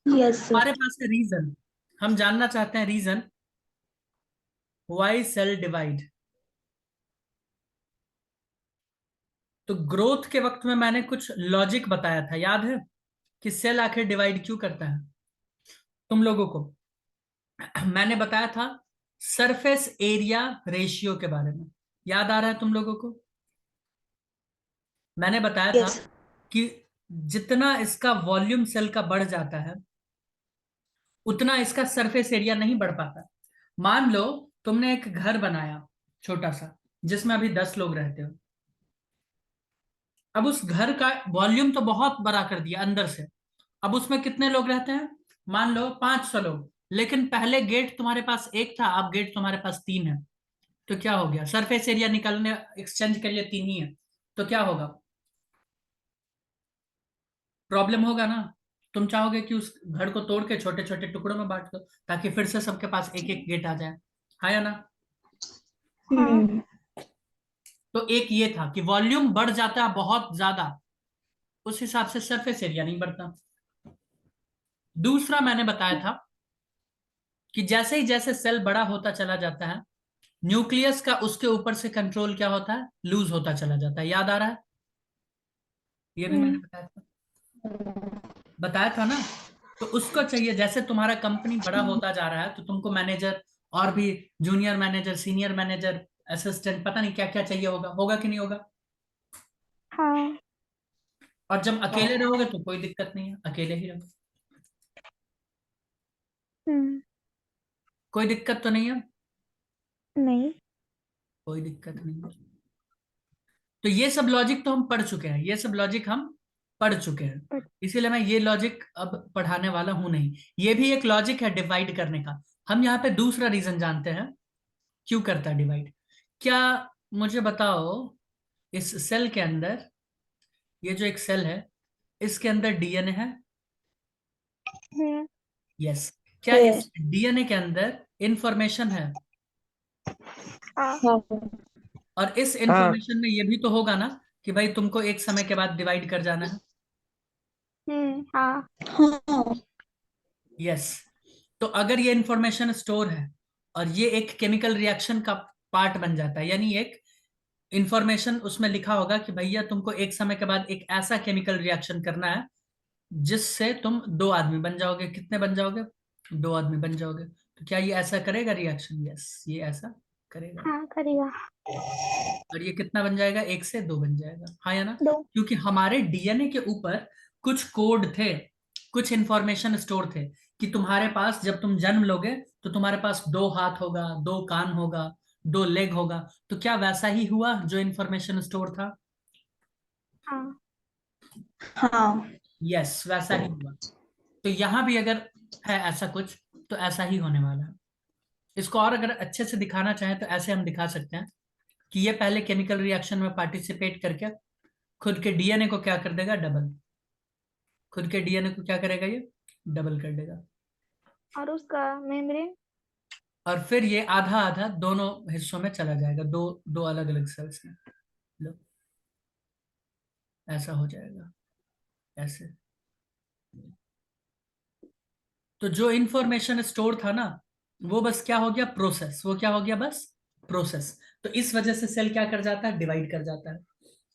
Yes sir. हमारे पास है reason, हम जानना चाहते हैं रीजन व्हाई सेल डिवाइड। तो ग्रोथ के वक्त में मैंने कुछ लॉजिक बताया था, याद है कि सेल आखिर डिवाइड क्यों करता है तुम लोगों को? मैंने बताया था सरफेस एरिया रेशियो के बारे में, याद आ रहा है तुम लोगों को? मैंने बताया था यस। कि जितना इसका वॉल्यूम सेल का बढ़ जाता है उतना इसका सरफेस एरिया नहीं बढ़ पाता। मान लो तुमने एक घर बनाया छोटा सा, जिसमें अभी 10 लोग रहते हो। अब उस घर का वॉल्यूम तो बहुत बड़ा कर दिया अंदर से। अब उसमें कितने लोग रहते हैं? मान लो 500 लोग। लेकिन पहले गेट तुम्हारे पास एक था, अब गेट तुम्हारे पास 3 है। तो क्या हो गया? सरफेस एरिया निकालने एक्सचेंज के लिए 3 ही है। तो क्या होगा? प्रॉब्लम होगा ना। तुम चाहोगे कि उस घर को तोड़ के छोटे छोटे टुकड़ों में बांट दो, ताकि फिर से सबके पास एक एक गेट आ जाए। हाँ या ना? हाँ। तो एक ये था कि वॉल्यूम बढ़ जाता है बहुत ज्यादा, उस हिसाब से सरफेस एरिया नहीं बढ़ता। दूसरा मैंने बताया था कि जैसे ही जैसे सेल बड़ा होता चला जाता है, न्यूक्लियस का उसके ऊपर से कंट्रोल क्या होता है? लूज होता चला जाता है। याद आ रहा है? ये भी मैंने बताया था, बताया था ना। तो उसको चाहिए, जैसे तुम्हारा कंपनी बड़ा होता जा रहा है तो तुमको मैनेजर और भी, junior manager, senior manager, assistant, पता नहीं क्या क्या चाहिए होगा। होगा कि नहीं होगा? हाँ। और जब अकेले रहोगे तो कोई दिक्कत नहीं है, अकेले ही रहो, हम्म। कोई दिक्कत तो नहीं है। नहीं। कोई दिक्कत नहीं है। तो ये सब लॉजिक तो हम पढ़ चुके हैं, ये सब लॉजिक हम पढ़ चुके हैं। बट। इसीलिए मैं ये लॉजिक अब पढ़ाने वाला हूं नहीं। ये भी एक लॉजिक है डिवाइड करने का। हम यहाँ पे दूसरा रीजन जानते हैं क्यों करता है डिवाइड। क्या, मुझे बताओ, इस सेल के अंदर, ये जो एक सेल है, इसके अंदर डीएनए है? हम्म। यस। क्या है। इस डीएनए के अंदर इंफॉर्मेशन है? हाँ। और इस हाँ। इंफॉर्मेशन में ये भी तो होगा ना कि भाई तुमको एक समय के बाद डिवाइड कर जाना है। हाँ। हाँ। यस। तो अगर ये इंफॉर्मेशन स्टोर है और ये एक केमिकल रिएक्शन का पार्ट बन जाता है, यानी एक इंफॉर्मेशन उसमें लिखा होगा कि भैया तुमको एक समय के बाद एक ऐसा केमिकल रिएक्शन करना है जिससे तुम 2 आदमी बन जाओगे। कितने बन जाओगे? 2 आदमी बन जाओगे। तो क्या ये ऐसा करेगा रिएक्शन? यस, ये ऐसा करेगा। हाँ करेगा। और ये कितना बन जाएगा? 1 से 2 बन जाएगा। हाँ या ना? दो। क्योंकि हमारे डीएनए के ऊपर कुछ कोड थे, कुछ इंफॉर्मेशन स्टोर थे कि तुम्हारे पास जब तुम जन्म लोगे तो तुम्हारे पास 2 हाथ होगा, 2 कान होगा, 2 लेग होगा। तो क्या वैसा ही हुआ जो इंफॉर्मेशन स्टोर था? हाँ। हाँ। यस, वैसा ही हुआ। तो यहां भी अगर है ऐसा कुछ, तो ऐसा ही होने वाला है। इसको और अगर अच्छे से दिखाना चाहें तो ऐसे हम दिखा सकते हैं कि ये पहले केमिकल रिएक्शन में पार्टिसिपेट करके खुद के डीएनए को क्या कर देगा? डबल। खुद के डीएनए को क्या करेगा? ये डबल कर देगा। और उसका मेम्ब्रेन। और फिर ये आधा आधा दोनों हिस्सों में चला जाएगा, दो दो अलग अलग सेल्स में। लो, ऐसा हो जाएगा, ऐसे। तो जो इंफॉर्मेशन स्टोर था ना, वो बस क्या हो गया? प्रोसेस। वो क्या हो गया? बस प्रोसेस। तो इस वजह से सेल क्या कर जाता है? डिवाइड कर जाता है।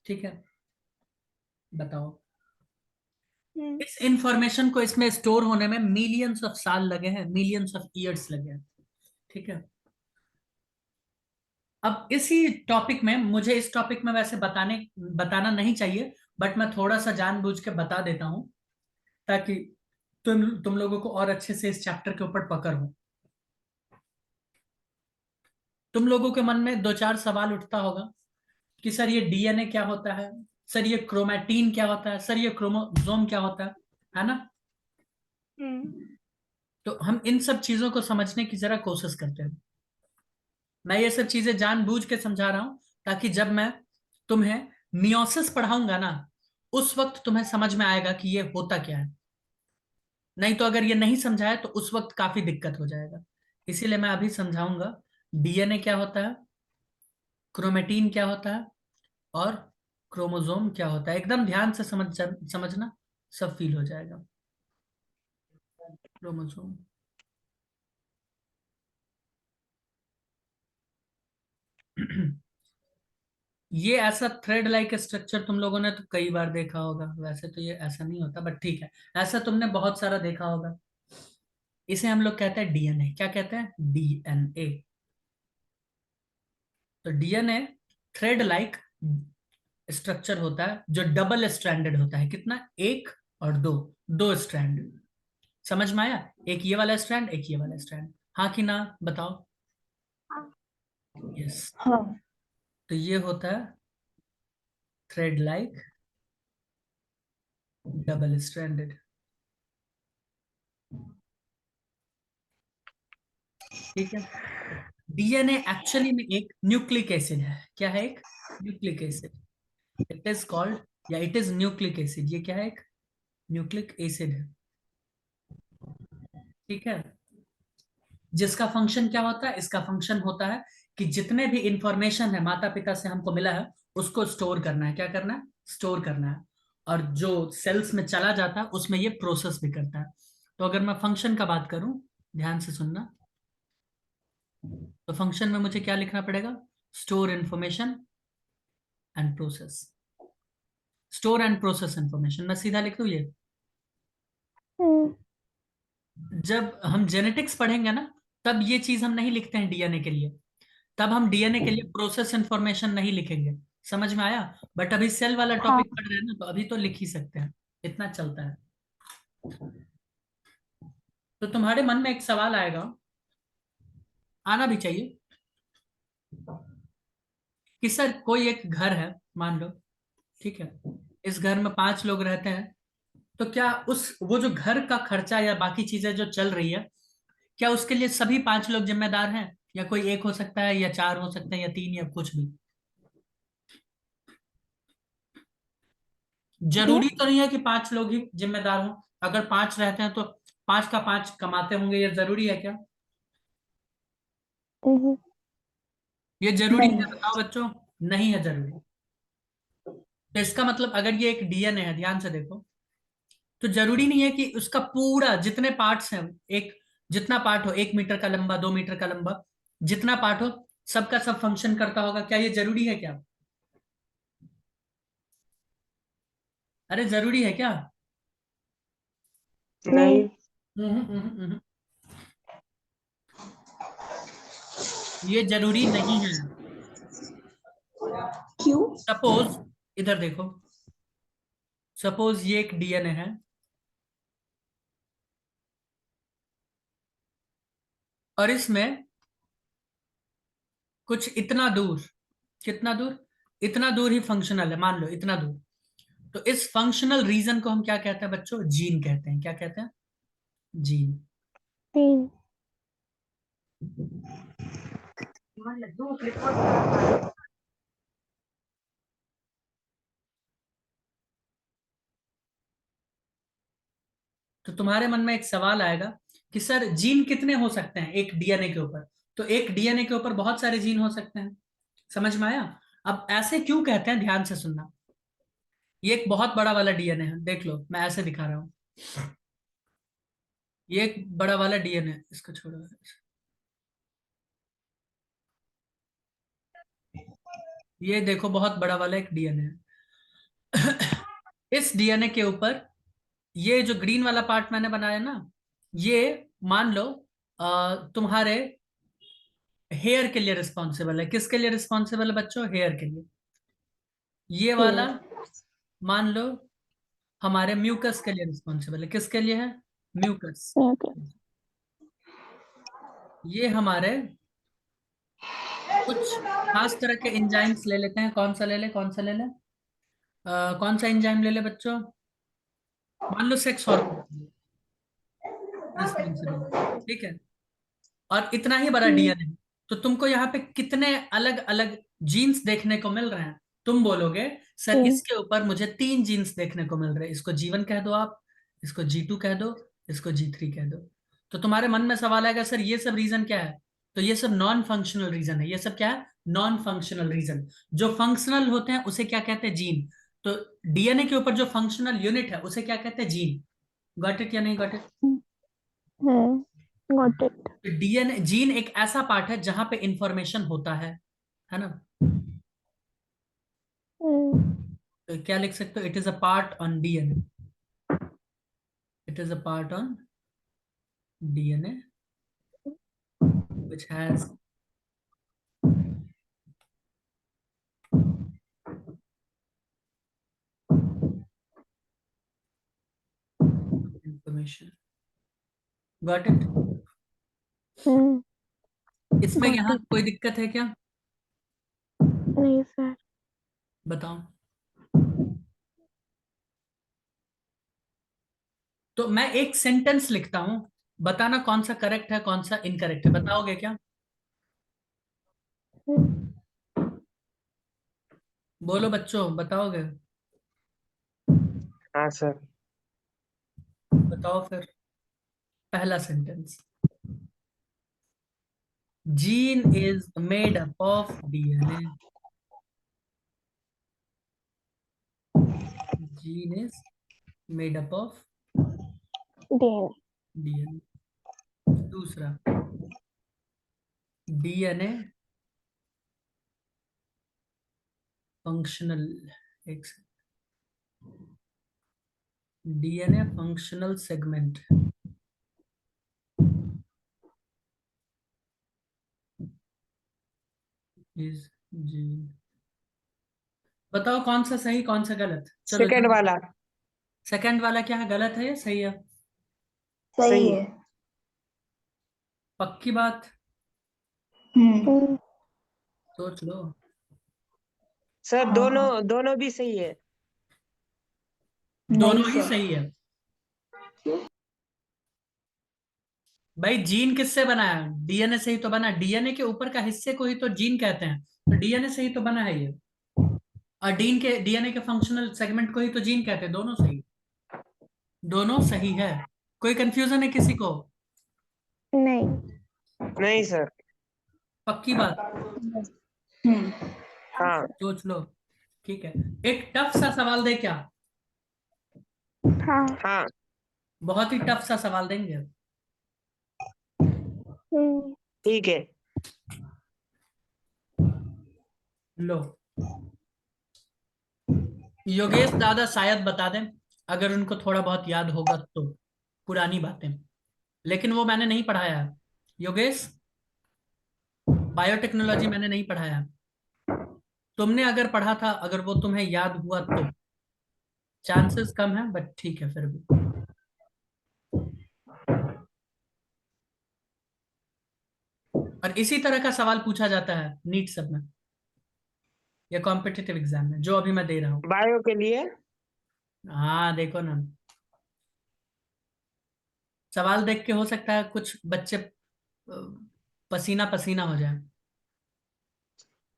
ठीक है, बताओ। हम्म। इस इंफॉर्मेशन को इसमें स्टोर होने में मिलियंस ऑफ साल लगे हैं, मिलियंस ऑफ ईयर्स लगे हैं। ठीक है। अब इसी टॉपिक में, मुझे इस टॉपिक में वैसे बताना नहीं चाहिए, बट मैं थोड़ा सा जानबूझ के बता देता हूं ताकि तुम लोगों को और अच्छे से इस चैप्टर के ऊपर पकड़ हो। तुम लोगों के मन में 2 4 सवाल उठता होगा कि सर ये डीएनए क्या होता है, सर ये क्रोमैटिन क्या होता है, सर ये क्रोमोसोम क्या होता है ना? हम्म। तो हम इन सब चीजों को समझने की जरा कोशिश करते हैं। मैं ये सब चीजें जानबूझ के समझा रहा हूं ताकि जब मैं तुम्हें मियोसिस पढ़ाऊंगा ना, उस वक्त तुम्हें समझ में आएगा कि ये होता क्या है। नहीं तो अगर ये नहीं समझाए तो उस वक्त काफी दिक्कत हो जाएगा। इसीलिए मैं अभी समझाऊंगा डीएनए क्या होता है, क्रोमेटीन क्या होता है, और क्रोमोसोम क्या होता है। एकदम ध्यान से समझना, सब फील हो जाएगा। क्रोमोसोम। ये ऐसा थ्रेड लाइक स्ट्रक्चर तुम लोगों ने तो कई बार देखा होगा, वैसे तो ये ऐसा नहीं होता, बट ठीक है, ऐसा तुमने बहुत सारा देखा होगा। इसे हम लोग कहते हैं डीएनए। क्या कहते हैं? डीएनए। तो डीएनए थ्रेड लाइक स्ट्रक्चर होता है जो डबल स्ट्रैंडेड होता है। कितना? एक और दो, दो स्ट्रैंड। समझ में आया? एक ये वाला स्ट्रैंड, एक ये वाला स्ट्रैंड। हाँ कि ना बताओ? हाँ। यस। हाँ। तो ये होता है थ्रेड लाइक डबल स्ट्रैंडेड। ठीक है। डीएनए एक्चुअली में एक न्यूक्लिक एसिड है। क्या है? एक nucleic acid. It is called, या इट इज न्यूक्लिक एसिड। ये क्या है? एक न्यूक्लिक एसिड है। ठीक है। जिसका फंक्शन क्या होता है? इसका फंक्शन होता है कि जितने भी इंफॉर्मेशन है माता पिता से हमको मिला है उसको स्टोर करना है। क्या करना है? स्टोर करना है। और जो सेल्स में चला जाता है उसमें ये प्रोसेस भी करता है। तो अगर मैं फंक्शन का बात करूं, ध्यान से सुनना, तो फंक्शन में मुझे क्या लिखना पड़ेगा? Store information and process. Store and process information, मैं सीधा लिख दूं ये। जब हम जेनेटिक्स पढ़ेंगे ना, तब ये चीज हम नहीं लिखते हैं डीएनए के लिए। तब हम डीएनए के लिए प्रोसेस इंफॉर्मेशन नहीं लिखेंगे। समझ में आया? बट अभी सेल वाला हाँ। टॉपिक पढ़ रहे हैं ना, तो अभी तो लिख ही सकते हैं। इतना चलता है। तो तुम्हारे मन में एक सवाल आएगा, आना भी चाहिए, कि सर कोई एक घर है, मान लो, ठीक है, इस घर में 5 लोग रहते हैं, तो क्या उस वो जो घर का खर्चा या बाकी चीजें जो चल रही है, क्या उसके लिए सभी 5 लोग जिम्मेदार हैं, या कोई एक हो सकता है, या 4 हो सकते हैं, या 3, या कुछ भी? जी। जरूरी तो नहीं है कि 5 लोग ही जिम्मेदार हों। अगर 5 रहते हैं तो 5 का 5 कमाते होंगे, ये जरूरी है क्या? हम्म, ये जरूरी नहीं। है? बताओ बच्चों। नहीं है जरूरी। तो इसका मतलब अगर ये एक डीएनए है, ध्यान से देखो, तो जरूरी नहीं है कि उसका पूरा जितने पार्ट्स हैं, एक जितना पार्ट हो, 1 मीटर का लंबा, 2 मीटर का लंबा, जितना पार्ट हो, सबका सब फंक्शन करता होगा। क्या ये जरूरी है क्या? अरे जरूरी है क्या? नहीं। हम्म। ये जरूरी नहीं है। क्यों? सपोज, इधर देखो, सपोज ये एक डीएनए है, और इसमें कुछ इतना दूर, कितना दूर? इतना दूर ही फंक्शनल है, मान लो इतना दूर। तो इस फंक्शनल रीजन को हम क्या कहते हैं बच्चों? जीन कहते हैं। क्या कहते हैं? जीन। तीन। तो तुम्हारे मन में एक सवाल आएगा कि सर जीन कितने हो सकते हैं एक डीएनए के ऊपर? तो एक डीएनए के ऊपर बहुत सारे जीन हो सकते हैं। समझ में आया? अब ऐसे क्यों कहते हैं, ध्यान से सुनना। ये एक बहुत बड़ा वाला डीएनए है, देख लो मैं ऐसे दिखा रहा हूँ। ये एक बड़ा वाला डीएनए, इसको छोड़ो। ये देखो बहुत बड़ा वाला एक डीएनए है। इस डीएनए के ऊपर ये जो ग्रीन वाला पार्ट मैंने बनाया ना, ये मान लो तुम्हारे हेयर के लिए रिस्पॉन्सिबल है। किसके लिए रिस्पॉन्सिबल है बच्चों? हेयर के लिए। ये वाला हेयर। मान लो हमारे म्यूकस के लिए रिस्पॉन्सिबल है। किसके लिए है? म्यूकस। ओके। ये हमारे कुछ खास तरह के एंजाइम्स ले लेते हैं। कौन सा ले ले, कौन सा ले ले? कौन सा एंजाइम ले ले बच्चों? मान लो सेक्स हार्मोन रिस्पॉन्सिबल, ठीक है, और इतना ही बड़ा हम्म, डीएनए। तो तुमको यहाँ पे कितने अलग अलग जीन्स देखने को मिल रहे हैं? तुम बोलोगे सर हम्म, इसके ऊपर मुझे 3 जीन्स देखने को मिल रहे हैं। इसको G1 कह दो आप, इसको G2 कह दो, इसको G3 कह दो। तो तुम्हारे मन में सवाल आएगा सर ये सब रीजन क्या है? तो ये सब नॉन फंक्शनल रीजन है। ये सब क्या है? Non functional region. जो फंक्शनल होते हैं उसे क्या कहते हैं? जीन। तो डीएनए के ऊपर जो फंक्शनल यूनिट है उसे क्या कहते हैं? जीन। गॉट इट या नहीं got it? Got it. DNA gene एक ऐसा पार्ट है जहां पे इंफॉर्मेशन होता है ना। तो क्या लिख सकते हो, it is a part on DNA, it is a part on DNA which has information, got it। इसमें गॉट यहाँ इट। कोई दिक्कत है क्या, नहीं सर। बताओ। तो मैं एक सेंटेंस लिखता हूं, बताना कौन सा करेक्ट है कौन सा इनकरेक्ट है, बताओगे क्या, बोलो बच्चों, बताओगे, हाँ सर। बताओ फिर। पहला sentence, gene is made up of DNA, gene is made up of DNA. DNA. दूसरा, डीएनए फंक्शनल, एक DNA functional segment is gene. बताओ कौन सा सही कौन सा गलत, चलो सेकंड जल्दी। वाला सेकंड वाला क्या है, गलत है या सही है, सही सही। है। पक्की बात, हम्म। सोच लो। सर हाँ दोनों हाँ। दोनों भी सही है। नहीं दोनों ही सर। सही है। भाई जीन किससे बना है, डीएनए से ही तो बना, डीएनए के ऊपर का हिस्से को ही तो जीन कहते हैं, तो डीएनए से ही तो बना है ये। और डीएनए के फंक्शनल सेगमेंट को ही तो जीन कहते हैं, दोनों सही, दोनों सही है। कोई कंफ्यूजन है किसी को, नहीं। नहीं सर। पक्की बात, हम्म। हाँ हाँ। सर। सोच लो। ठीक है, एक टफ सा सवाल दे क्या, हाँ। हाँ बहुत ही टफ सा सवाल देंगे। हम्म। ठीक है। लो, योगेश दादा शायद बता दें, अगर उनको थोड़ा बहुत याद होगा तो, पुरानी बातें, लेकिन वो मैंने नहीं पढ़ाया है। योगेश, बायोटेक्नोलॉजी मैंने नहीं पढ़ाया, तुमने अगर पढ़ा था, अगर वो तुम्हें याद हुआ तो चांसेस कम है, बट ठीक है फिर भी। और इसी तरह का सवाल पूछा जाता है नीट सब में या कॉम्पिटिटिव एग्जाम में जो अभी मैं दे रहा हूँ। बायो के लिए। हाँ देखो ना, सवाल देख के हो सकता है कुछ बच्चे पसीना पसीना हो जाए,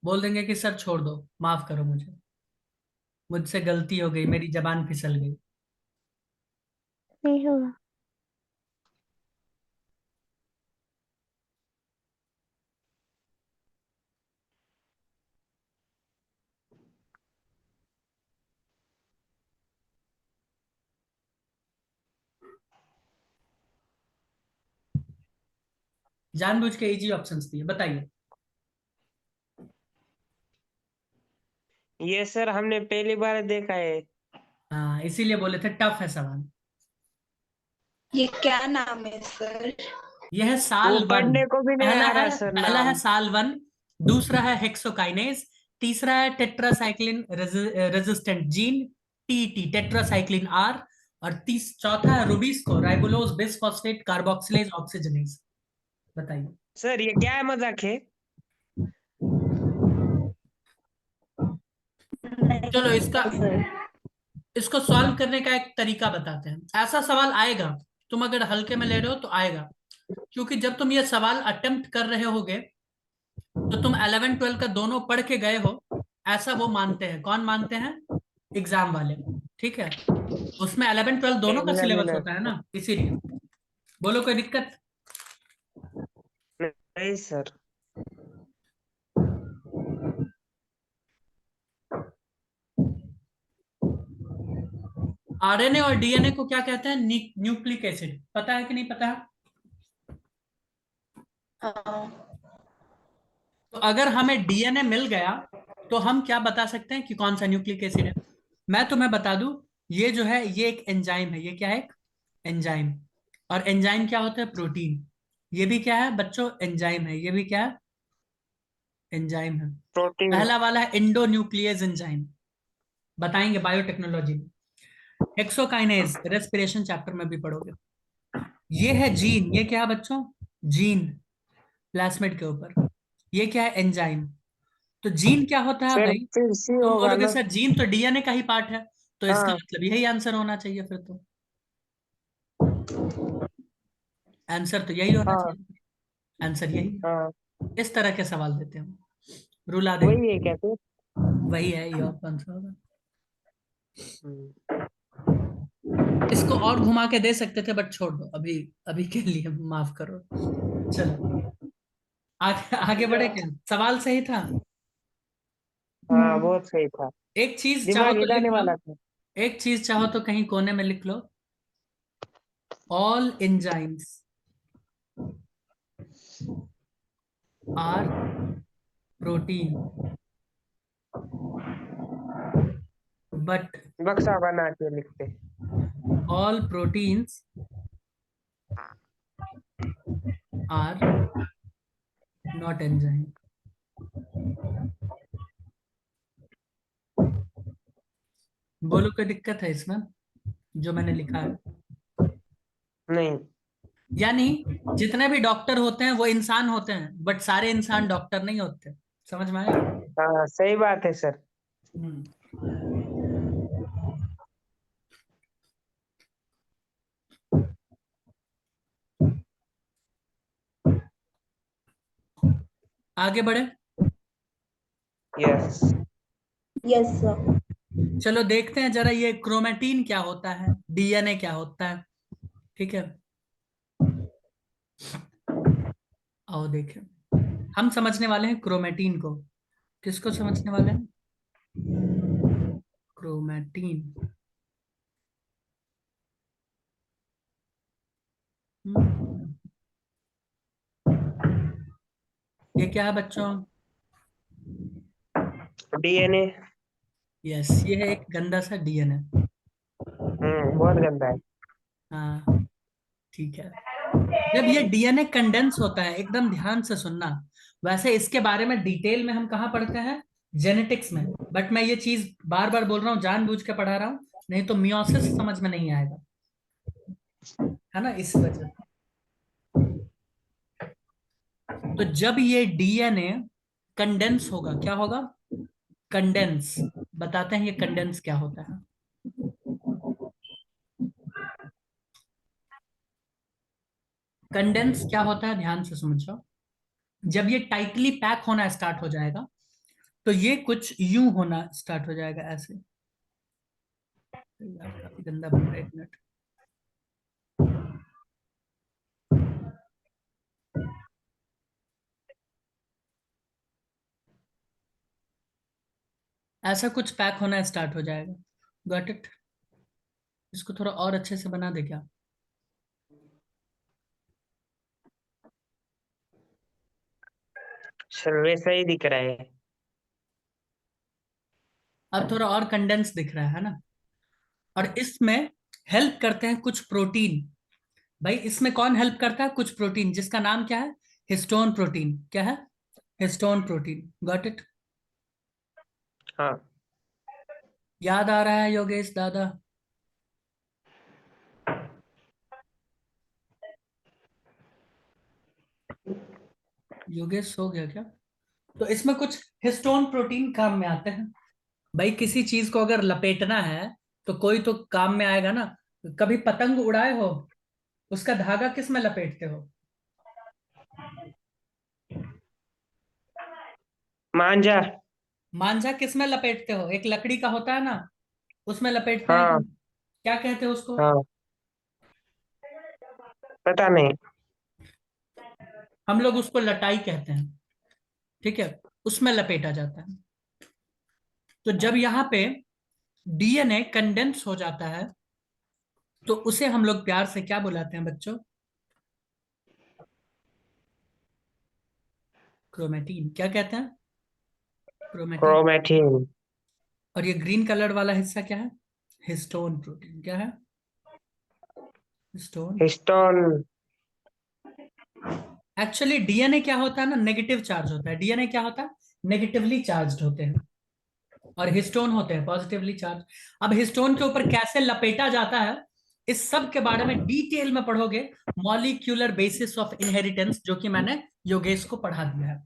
बोल देंगे कि सर छोड़ दो, माफ करो मुझे, मुझसे गलती हो गई, मेरी जबान फिसल गई। नहीं होगा। जानबूझ के इजी ऑप्शंस दिए, बताइए। ये सर हमने पहली बार देखा है। हाँ इसीलिए बोले थे टफ है सवाल। ये क्या नाम है सर? यह है वो साल वन। पढ़ने को भी नहीं पहला आ है रहा सर पहला है नाम। साल वन, दूसरा है हेक्सोकाइनेज, तीसरा है tetracycline resistant gene, TT tetracycline R, और चौथा है rubisco ribulose bisphosphate carboxylase oxygenase. बताइए। सर ये क्या है, मजाक है? चलो नहीं इसका, सर। इसको सॉल्व करने का एक तरीका बताते हैं, ऐसा सवाल आएगा, तुम अगर हल्के में ले रहे हो तो आएगा, क्योंकि जब तुम ये सवाल अटेम्प्ट कर रहे होगे तो तुम 11 12 का दोनों पढ़ के गए हो, ऐसा वो मानते हैं, कौन मानते हैं, एग्जाम वाले। ठीक है, उसमें 11 12 दोनों का सिलेबस एग्जामिनर। होता है ना, इसीलिए। बोलो कोई दिक्कत। नहीं सर। आरएनए और डीएनए को क्या कहते हैं, न्यूक्लिक एसिड, पता है कि नहीं पता है, हाँ। तो अगर हमें डीएनए मिल गया तो हम क्या बता सकते हैं कि कौन सा न्यूक्लिक एसिड है। मैं तुम्हें बता दूं, ये जो है ये एक एंजाइम है। ये क्या है? एक एंजाइम। और एंजाइम क्या होता है? प्रोटीन। ये भी क्या है बच्चों? एंजाइम है। ये भी क्या है? एंजाइम है। प्रोटीन। पहला वाला है इंडो न्यूक्लियस एंजाइम, बताएंगे बायोटेक्नोलॉजी में। हेक्सोकाइनेज रेस्पिरेशन चैप्टर में भी पढ़ोगे। ये है जीन। ये क्या है बच्चों? जीन, प्लास्मिड के ऊपर। ये क्या है? एंजाइम। तो जीन क्या होता है सर भाई? फिर सी तुम होगा बोलोगे ना? सर जीन तो डीएनए का ही पार्ट है, तो इसका हाँ मतलब यही आंसर होना चाहिए फिर तो। आंसर तो यही होना हाँ चाहिए। आंसर यही है। हाँ। इस तरह के सवाल देते हैं, रुला देंगे। वही है क्या फिर? वही है, ये और कौन सा होगा? हम्म। इसको और घुमा के दे सकते थे बट छोड़ दो अभी। अभी के लिए माफ करो। चलो आगे आगे बढ़े। क्या सवाल सही था? हाँ बहुत सही था। एक चीज चाहो दिमाग तो लिख हिलाने लो। वाला था। एक चीज चाहो तो कहीं कोने में लिख लो। All enzymes are protein but बक्सा बना के लिखते। all proteins are not enzyme। बोलो कोई दिक्कत है इसमें जो मैंने लिखा है? नहीं। यानी जितने भी डॉक्टर होते हैं वो इंसान होते हैं, बट सारे इंसान डॉक्टर नहीं होते। समझ में आया? हाँ सही बात है सर। हम्म। आगे बढ़े। यस। Yes sir. चलो देखते हैं जरा ये क्रोमेटीन क्या होता है, डीएनए क्या होता है। ठीक है, आओ देखें। हम समझने वाले हैं क्रोमेटीन को। किसको समझने वाले हैं? क्रोमेटीन। हम्म, ये क्या है बच्चों? डीएनए। यस, ये है एक गंदा सा डीएनए। बहुत गंदा है। हाँ, ठीक है। जब ये डीएनए कंडेंस होता है, एकदम ध्यान से सुनना। वैसे इसके बारे में डिटेल में हम कहाँ पढ़ते हैं? जेनेटिक्स में। बट मैं ये चीज बार बार बोल रहा हूँ, जानबूझ के पढ़ा रहा हूँ, नहीं तो मियोसिस समझ में नहीं आएगा, है ना, इस वजह से। तो जब ये डीएनए कंडेंस होगा, क्या होगा? कंडेंस। बताते हैं ये कंडेंस क्या होता है। कंडेंस क्या होता है, ध्यान से समझो। जब ये टाइटली पैक होना स्टार्ट हो जाएगा तो ये कुछ यूं होना स्टार्ट हो जाएगा, ऐसे। यार काफी गंदा बन रहा है, एक मिनट। ऐसा कुछ पैक होना स्टार्ट हो जाएगा। Got it? इसको थोड़ा और अच्छे से बना दे क्या? सर वैसा ही दिख रहा है। अब थोड़ा और कंडेंस दिख रहा है ना? और इसमें हेल्प करते हैं कुछ प्रोटीन। भाई इसमें कौन हेल्प करता है? कुछ प्रोटीन, जिसका नाम क्या है? Histone protein. क्या है? Histone protein. Got it? हाँ। याद आ रहा है योगेश दादा? योगेश सो गया क्या? तो इसमें कुछ हिस्टोन प्रोटीन काम में आते हैं। भाई किसी चीज को अगर लपेटना है तो कोई तो काम में आएगा ना। कभी पतंग उड़ाए हो? उसका धागा किस में लपेटते हो? मांझा। मांझा किस में लपेटते हो? एक लकड़ी का होता है ना, उसमें लपेटते हैं हाँ कि क्या कहते हैं उसको? हाँ। पता नहीं। हम लोग उसको लटाई कहते हैं। ठीक है, उसमें लपेटा जाता है। तो जब यहाँ पे डीएनए कंडेंस हो जाता है तो उसे हम लोग प्यार से क्या बुलाते हैं बच्चों? क्रोमेटीन क्या कहते हैं? क्रोमेटीन। क्रोमेटिन। और ये ग्रीन कलर वाला हिस्सा क्या है? Histone protein. क्या है? हिस्टोन। हिस्टोन। एक्चुअली डीएनए क्या होता है ना, नेगेटिव चार्ज होता है। डीएनए क्या होता है? नेगेटिवली चार्ज होते हैं, और हिस्टोन होते हैं पॉजिटिवली चार्ज। अब हिस्टोन के ऊपर कैसे लपेटा जाता है, इस सब के बारे में डिटेल में पढ़ोगे मॉलिक्यूलर बेसिस ऑफ इनहेरिटेंस, जो कि मैंने योगेश को पढ़ा दिया है।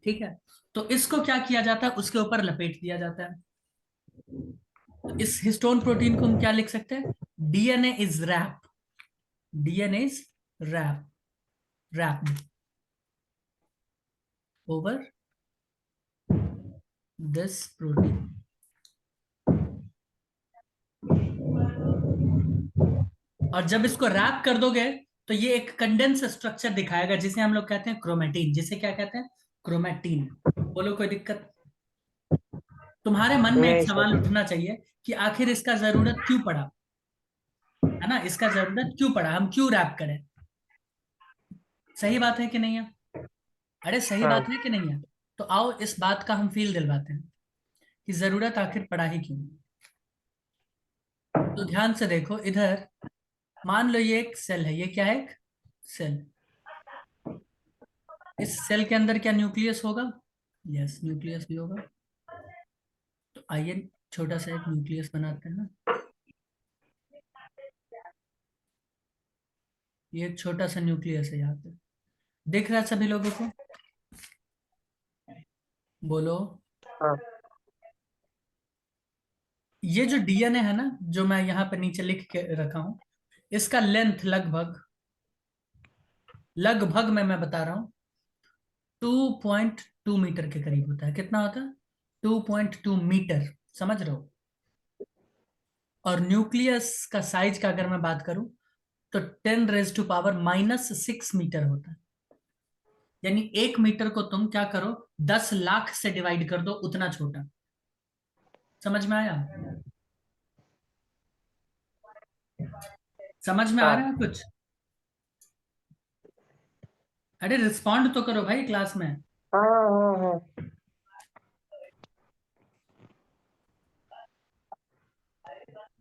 ठीक है, तो इसको क्या किया जाता है, उसके ऊपर लपेट दिया जाता है। तो इस हिस्टोन प्रोटीन को हम क्या लिख सकते हैं? DNA is wrap, DNA is wrap, wrapped over this protein. और जब इसको रैप कर दोगे तो ये एक कंडेंस स्ट्रक्चर दिखाएगा, जिसे हम लोग कहते हैं क्रोमेटीन। जिसे क्या कहते हैं? क्रोमेटीन। बोलो, कोई दिक्कत? तुम्हारे मन में एक नहीं सवाल सर। उठना चाहिए कि आखिर इसका जरूरत क्यों पड़ा, है ना? इसका जरूरत क्यों पड़ा, हम क्यों रैप करें? सही बात है कि नहीं है? अरे सही हाँ। बात है कि नहीं है? तो आओ इस बात का हम फील दिलवाते हैं कि जरूरत आखिर पड़ा ही क्यों। तो ध्यान से देखो इधर, मान लो ये एक सेल है। ये क्या है? एक सेल। इस सेल के अंदर क्या न्यूक्लियस होगा? यस, न्यूक्लियस भी होगा। तो आइए छोटा सा एक न्यूक्लियस बनाते हैं ना। ये एक छोटा सा न्यूक्लियस है यहाँ पे, दिख रहा है सभी लोगों को? बोलो। हाँ। ये जो डीएनए है ना, जो मैं यहाँ पे नीचे लिख के रखा हूं, इसका लेंथ लगभग लगभग मैं बता रहा हूँ 2.2 मीटर के करीब होता है। कितना होता है? 2.2 मीटर। समझ रहे हो? और न्यूक्लियस का साइज का अगर मैं बात करूं तो 10⁻⁻⁻6 मीटर होता है। यानी 1 मीटर को तुम क्या करो, 10 लाख से डिवाइड कर दो, उतना छोटा। समझ में आया? समझ में आ रहा हाँ। है कुछ? अरे रिस्पॉन्ड तो करो भाई क्लास में। हाँ। हाँ। हाँ।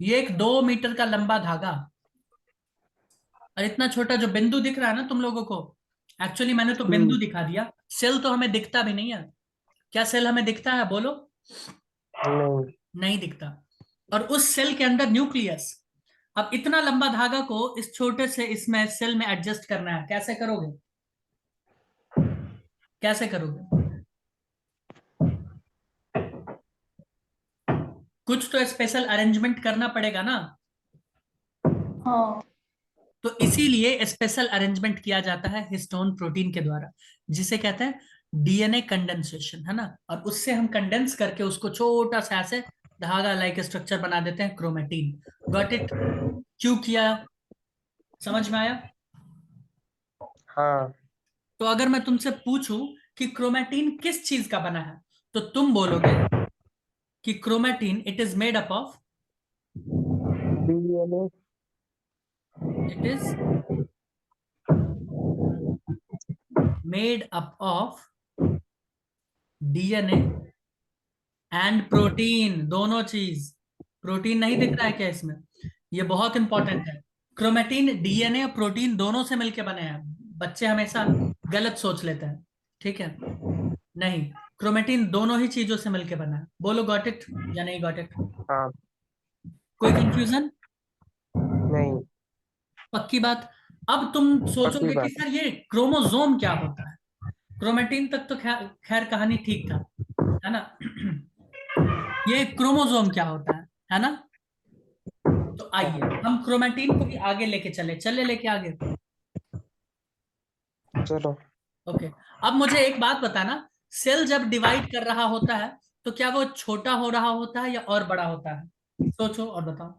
ये एक 2 मीटर का लंबा धागा, और इतना छोटा जो बिंदु दिख रहा है ना तुम लोगों को, एक्चुअली मैंने तो बिंदु दिखा दिया। सेल तो हमें दिखता भी नहीं है। क्या सेल हमें दिखता है? बोलो। नहीं। नहीं दिखता। और उस सेल के अंदर न्यूक्लियस। अब इतना लंबा धागा को इस छोटे से इसमें सेल में एडजस्ट करना है, कैसे करोगे? कैसे करोगे? कुछ तो स्पेशल अरेंजमेंट करना पड़ेगा ना। हाँ। तो इसीलिए स्पेशल अरेंजमेंट किया जाता है हिस्टोन प्रोटीन के द्वारा, जिसे कहते हैं डीएनए कंडेंसेशन, है ना? और उससे हम कंडेंस करके उसको छोटा सा ऐसे धागा लाइक स्ट्रक्चर बना देते हैं, क्रोमेटीन। Got it? क्यों किया? समझ में आया? हाँ। तो अगर मैं तुमसे पूछूं कि क्रोमेटीन किस चीज का बना है, तो तुम बोलोगे कि chromatin it is made up of, DNA. It is made up of DNA and protein, दोनों चीज। प्रोटीन नहीं दिख रहा है क्या इसमें? ये बहुत इंपॉर्टेंट है। क्रोमेटिन डीएनए और प्रोटीन दोनों से मिलके बने हैं। बच्चे हमेशा गलत सोच लेते हैं, ठीक है? नहीं, क्रोमेटिन दोनों ही चीजों से मिलके बना है। बोलो गॉट इट या नहीं गॉट इट? हाँ। कोई कंफ्यूजन? नहीं। पक्की बात? अब तुम पक्की सोचोगे कि बात। सर ये क्रोमोसोम क्या होता है। क्रोमेटिन तक तो खैर खैर कहानी ठीक था, है ना? ये क्रोमोसोम क्या होता है ना? तो आइए हम क्रोमेटिन को भी आगे लेके चले चले लेके आगे। चलो। ओके। अब मुझे एक बात बताना, सेल जब डिवाइड कर रहा होता है तो क्या वो छोटा हो रहा होता है या और बड़ा होता है? सोचो और बताओ।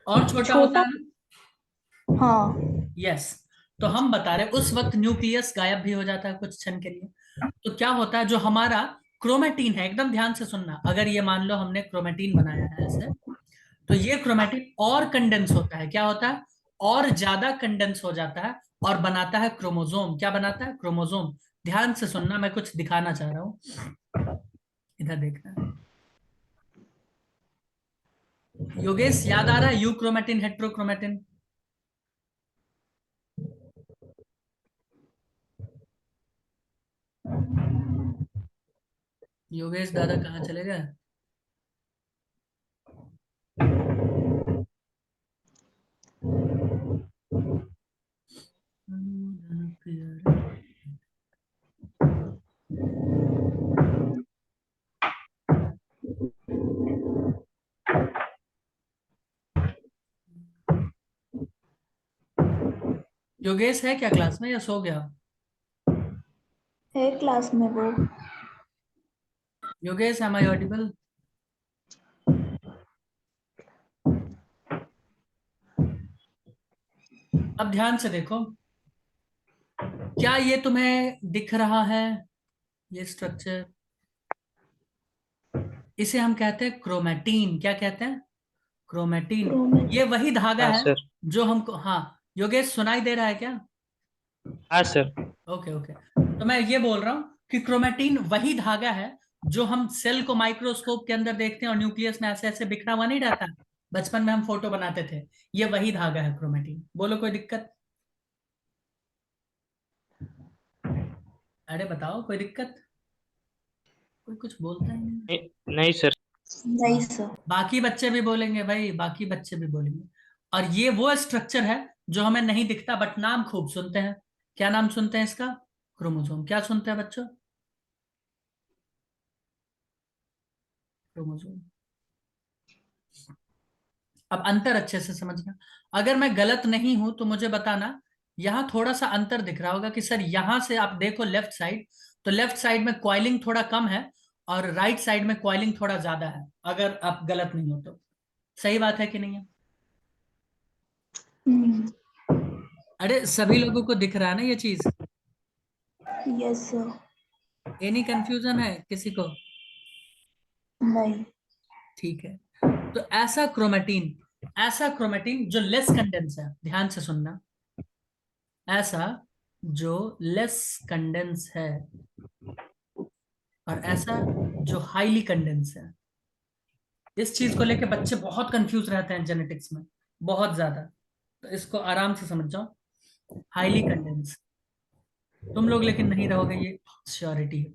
और छोटा होता छोटा। है ना? हाँ। यस। तो हम बता रहे उस वक्त न्यूक्लियस गायब भी हो जाता है कुछ क्षण के लिए। तो क्या होता है, जो हमारा क्रोमेटिन है, एकदम ध्यान से सुनना, अगर ये मान लो हमने क्रोमेटिन बनाया है ऐसे, तो ये क्रोमेटिन और कंडेंस होता है। क्या होता है? और ज्यादा कंडेंस हो जाता है और बनाता है क्रोमोसोम। क्या बनाता है? क्रोमोसोम। ध्यान से सुनना, मैं कुछ दिखाना चाह रहा हूं, इधर देखना। योगेश याद आ रहा है? Euchromatin, heterochromatin. योगेश दादा कहाँ चले गए? योगेश है क्या क्लास में या सो गया? है क्लास में वो। Yogesh, am I audible? अब ध्यान से देखो, क्या ये तुम्हें दिख रहा है? ये स्ट्रक्चर, इसे हम कहते हैं क्रोमैटिन। क्या कहते हैं? क्रोमैटिन। ये वही धागा हाँ है सर। जो हमको, हाँ योगेश सुनाई दे रहा है क्या? हाँ सर। Okay okay. तो मैं ये बोल रहा हूं कि क्रोमैटिन वही धागा है जो हम सेल को माइक्रोस्कोप के अंदर देखते हैं और न्यूक्लियस में ऐसे ऐसे बिखरा हुआ नहीं रहता। बचपन में हम फोटो बनाते थे, ये वही धागा है क्रोमैटिन। बोलो कोई दिक्कत? अरे बताओ, कोई दिक्कत? कोई कुछ बोलता ही नहीं। नहीं सर। नहीं हाँ, सर। बाकी बच्चे भी बोलेंगे भाई, बाकी बच्चे भी बोलेंगे। और ये वो स्ट्रक्चर है जो हमें नहीं दिखता बट नाम खूब सुनते हैं। क्या नाम सुनते हैं इसका? क्रोमोसोम। क्या सुनते हैं बच्चों? क्रोमोसोम। अब अंतर अच्छे से समझना। अगर मैं गलत नहीं हूं तो मुझे बताना। यहां थोड़ा सा अंतर दिख रहा होगा कि सर यहां से आप देखो लेफ्ट साइड, तो लेफ्ट साइड में कॉइलिंग थोड़ा कम है और राइट साइड में कॉइलिंग थोड़ा ज्यादा है, अगर आप गलत नहीं हो तो। सही बात है कि नहीं है? हम्म। अरे सभी लोगों को दिख रहा है ना ये चीज? Yes sir. एनी कंफ्यूजन है किसी को? नहीं। ठीक है। तो ऐसा क्रोमेटिन जो लेस कंडेंस है, ध्यान से सुनना, ऐसा जो लेस कंडेंस है और ऐसा जो हाईली कंडेंस है। इस चीज को लेके बच्चे बहुत कंफ्यूज रहते हैं जेनेटिक्स में, बहुत ज्यादा। तो इसको आराम से समझ जाओ। हाईली कंडेंस, तुम लोग लेकिन नहीं रहोगे, ये श्योरिटी है।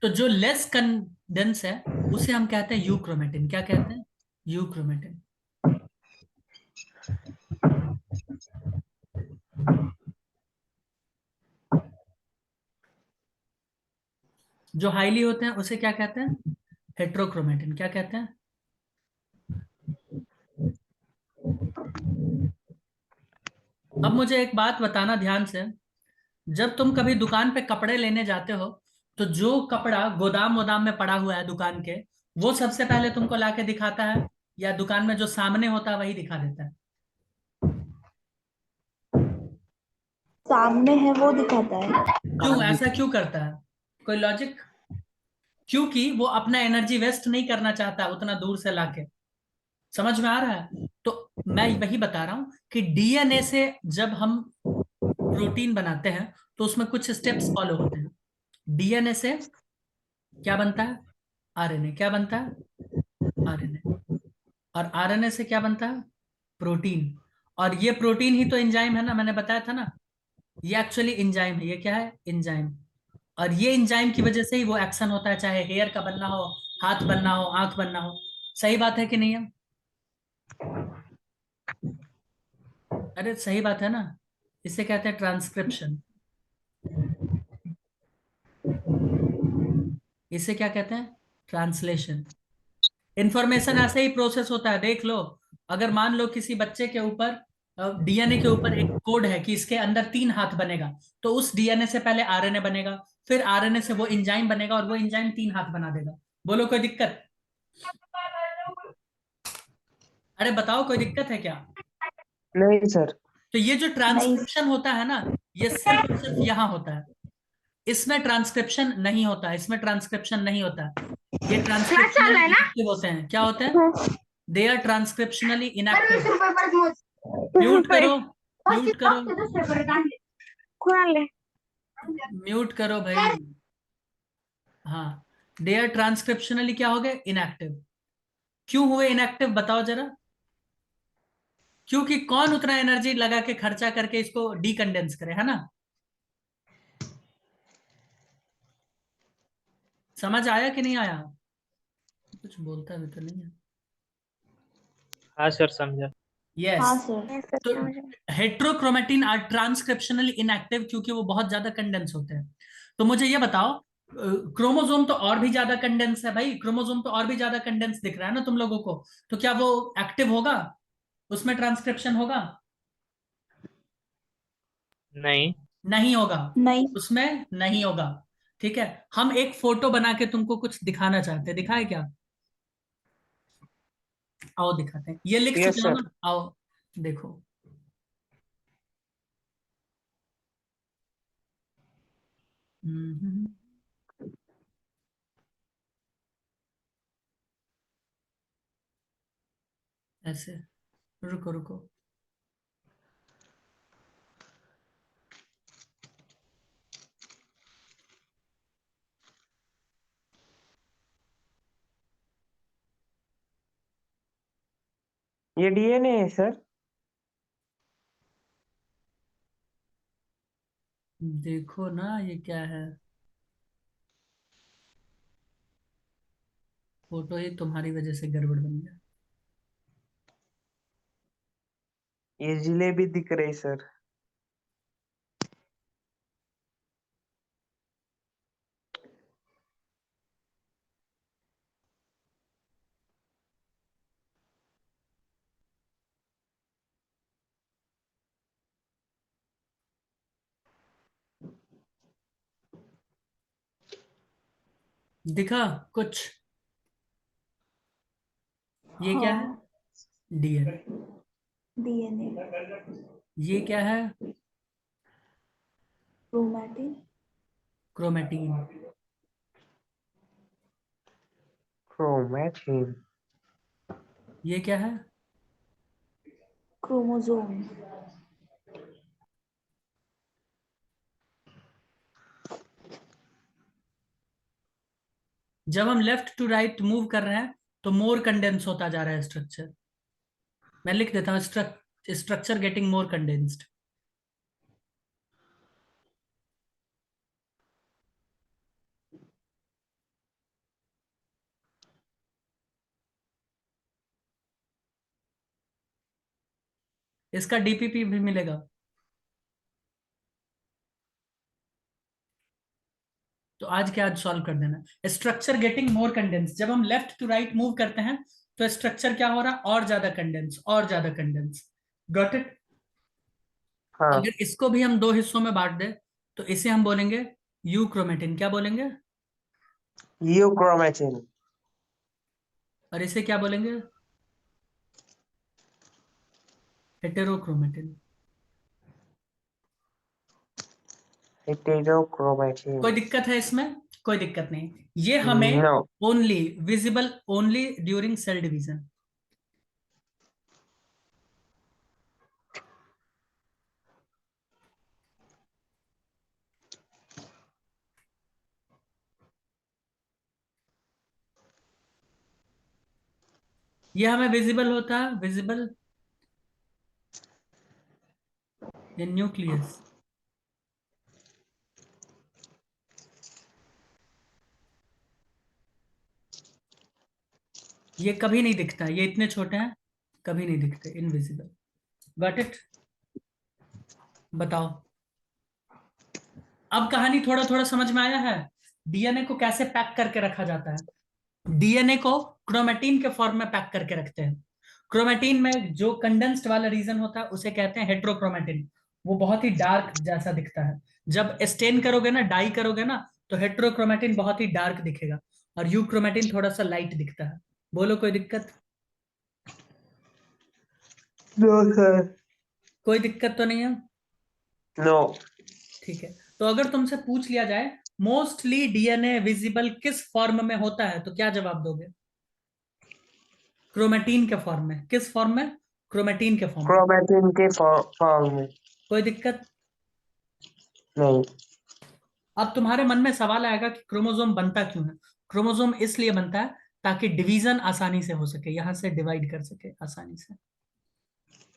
तो जो लेस कंडेंस है उसे हम कहते हैं यूक्रोमेटिन। क्या कहते हैं? यूक्रोमेटिन। जो हाईली होते हैं उसे क्या कहते हैं? हेट्रोक्रोमेटिन। क्या कहते हैं? अब मुझे एक बात बताना ध्यान से। जब तुम कभी दुकान पे कपड़े लेने जाते हो, तो जो कपड़ा गोदाम वोदाम में पड़ा हुआ है दुकान के, वो सबसे पहले तुमको लाके दिखाता है, या दुकान में जो सामने होता है वही दिखा देता है? सामने है वो दिखाता है। क्यों ऐसा क्यों करता है? कोई लॉजिक? क्योंकि वो अपना एनर्जी वेस्ट नहीं करना चाहता उतना दूर से लाके। समझ में आ रहा है? तो मैं वही बता रहा हूं कि डीएनए से जब हम प्रोटीन बनाते हैं तो उसमें कुछ स्टेप्स फॉलो होते हैं। डीएनए से क्या बनता है? आरएनए। क्या बनता है? आरएनए। और आरएनए से क्या बनता है? प्रोटीन। और ये प्रोटीन ही तो एंजाइम है ना, मैंने बताया था ना। ये एक्चुअली एंजाइम है। ये क्या है? एंजाइम। और ये एंजाइम की वजह से ही वो एक्शन होता है, चाहे हेयर का बनना हो, हाथ बनना हो, आंख बनना हो। सही बात है कि नहीं है? अरे सही बात है ना। इसे कहते हैं ट्रांसक्रिप्शन। इसे क्या कहते हैं? ट्रांसलेशन। इंफॉर्मेशन ऐसे ही प्रोसेस होता है, देख लो। अगर मान लो किसी बच्चे के ऊपर, डीएनए के ऊपर एक कोड है कि इसके अंदर 3 हाथ बनेगा, तो उस डीएनए से पहले आरएनए बनेगा, फिर आरएनए से वो एंजाइम बनेगा और वो एंजाइम 3 हाथ बना देगा। बोलो कोई दिक्कत? अरे बताओ कोई दिक्कत है क्या? नहीं सर। तो ये जो नहीं। ट्रांसक्रिप्शन होता है ना, ये सिर्फ और सिर्फ यहाँ होता है। इसमें ट्रांसक्रिप्शन नहीं होता, इसमें ट्रांसक्रिप्शन नहीं होता। ये ट्रांसक्रिप्शनली इनएक्टिव होते हैं। क्या होते हैं? They are transcriptionally inactive. Mute करो, म्यूट करो, कुणाल म्यूट करो भाई। हाँ, दे आर ट्रांसक्रिप्शनली क्या हो गए, इनएक्टिव। क्यों हुए इनएक्टिव बताओ जरा। क्योंकि कौन उतना एनर्जी लगा के खर्चा करके इसको डीकंडेंस करे, है ना। समझ आया कि नहीं आया। कुछ बोलता भी तो नहीं है। हाँ सर, समझा। यस। हाँ सर। तो हेट्रोक्रोमेटिन आर ट्रांसक्रिप्शनली इनएक्टिव क्योंकि वो बहुत ज्यादा कंडेंस होते हैं। तो मुझे ये बताओ, क्रोमोसोम तो और भी ज्यादा कंडेंस है भाई, क्रोमोसोम तो और भी ज्यादा कंडेंस दिख रहा है ना तुम लोगों को। तो क्या वो एक्टिव होगा, उसमें ट्रांसक्रिप्शन होगा। नहीं। नहीं होगा, नहीं। उसमें नहीं होगा। ठीक है, हम एक फोटो बना के तुमको कुछ दिखाना चाहते हैं, दिखाए क्या। आओ दिखाते हैं, ये लिख यस चुके हो सर। ना, आओ देखो। हम्म, ऐसे, रुको रुको। ये डीएनए है सर। देखो ना ये क्या है, फोटो ही तुम्हारी वजह से गड़बड़ बन गया। ये जिलेबी दिख रही सर। दिखा कुछ। ये क्या है, हाँ। डीएनए। डीएनए। ये क्या है, क्रोमैटिन। क्रोमेटीन। क्रोमैटिन। ये क्या है, क्रोमोसोम। जब हम लेफ्ट टू राइट मूव कर रहे हैं तो मोर कंडेंस होता जा रहा है स्ट्रक्चर। मैं लिख देता हूँ, स्ट्रक्चर गेटिंग मोर कंडेंस्ड। इसका डीपीपी भी मिलेगा। तो आज के आज सॉल्व कर देना, स्ट्रक्चर गेटिंग मोर कंडेंस। जब हम लेफ्ट टू राइट मूव करते हैं तो स्ट्रक्चर क्या हो रहा है, और ज्यादा कंडेंस, और ज्यादा कंडेंस। Got it. हाँ। अगर इसको भी हम दो हिस्सों में बांट दे तो इसे हम बोलेंगे यूक्रोमेटिन। क्या बोलेंगे, यूक्रोमैटिन। और इसे क्या बोलेंगे, हेटेरोक्रोमेटिन। हेटेरोक्रोमैटिन। कोई दिक्कत है इसमें, कोई दिक्कत नहीं। ये हमें no. Only visible only during cell division. ये हमें विजिबल होता है, विजिबल इन न्यूक्लियस। ये कभी नहीं दिखता, ये इतने छोटे हैं, कभी नहीं दिखते, इनविजिबल। Got it. बताओ, अब कहानी थोड़ा थोड़ा समझ में आया है। डीएनए को कैसे पैक करके रखा जाता है। डीएनए को क्रोमेटिन के फॉर्म में पैक करके रखते हैं। क्रोमेटिन में जो कंडेंस्ड वाला रीजन होता है उसे कहते हैं हेट्रोक्रोमेटिन। वो बहुत ही डार्क जैसा दिखता है। जब स्टेन करोगे ना, डाई करोगे ना, तो हेट्रोक्रोमेटिन बहुत ही डार्क दिखेगा और यूक्रोमेटिन थोड़ा सा लाइट दिखता है। बोलो कोई दिक्कत। No sir. कोई दिक्कत तो नहीं है। नो। ठीक है, तो अगर तुमसे पूछ लिया जाए मोस्टली डीएनए विजिबल किस फॉर्म में होता है तो क्या जवाब दोगे। क्रोमेटिन के फॉर्म में, किस फॉर्म में, क्रोमेटिन के फॉर्म में। क्रोमेटिन के फॉर्म में। कोई दिक्कत? नहीं। अब तुम्हारे मन में सवाल आएगा कि क्रोमोसोम बनता क्यों है। क्रोमोसोम इसलिए बनता है ताकि डिवीजन आसानी से हो सके, यहां से डिवाइड कर सके आसानी से,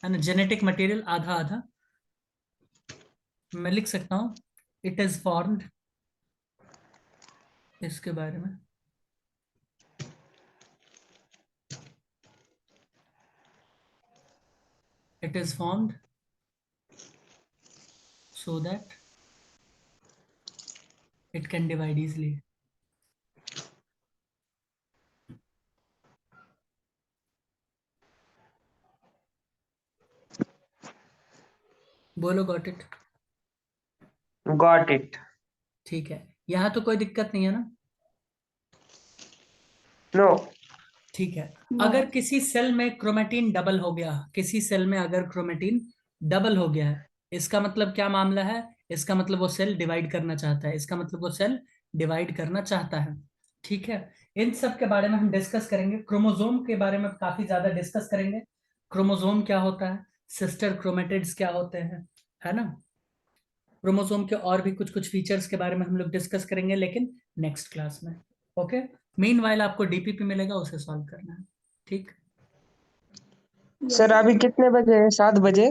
है ना। जेनेटिक मटेरियल आधा आधा, मैं लिख सकता हूं इट इज फॉर्म्ड, इसके बारे में it is formed so that it can divide easily. बोलो गॉट इट। Got it. ठीक है, यहां तो कोई दिक्कत नहीं है ना। नो। ठीक है, No. अगर किसी सेल में क्रोमेटिन डबल हो गया, किसी सेल में अगर क्रोमेटिन डबल हो गया है, इसका मतलब क्या मामला है? इसका मतलब वो सेल डिवाइड करना चाहता है, इसका मतलब वो सेल डिवाइड करना चाहता है। ठीक है, इन सब के बारे में हम डिस्कस करेंगे। क्रोमोसोम के बारे में काफी ज्यादा डिस्कस करेंगे। क्रोमोसोम क्या होता है, सिस्टर क्रोमेटिड्स क्या होते हैं, है ना। क्रोमोसोम के और भी कुछ कुछ फीचर्स के बारे में हम लोग डिस्कस करेंगे, लेकिन नेक्स्ट क्लास में। ओके, मीनवाइल आपको डीपीपी मिलेगा, उसे सॉल्व करना है। ठीक। सर अभी कितने बजे है? 7 बजे?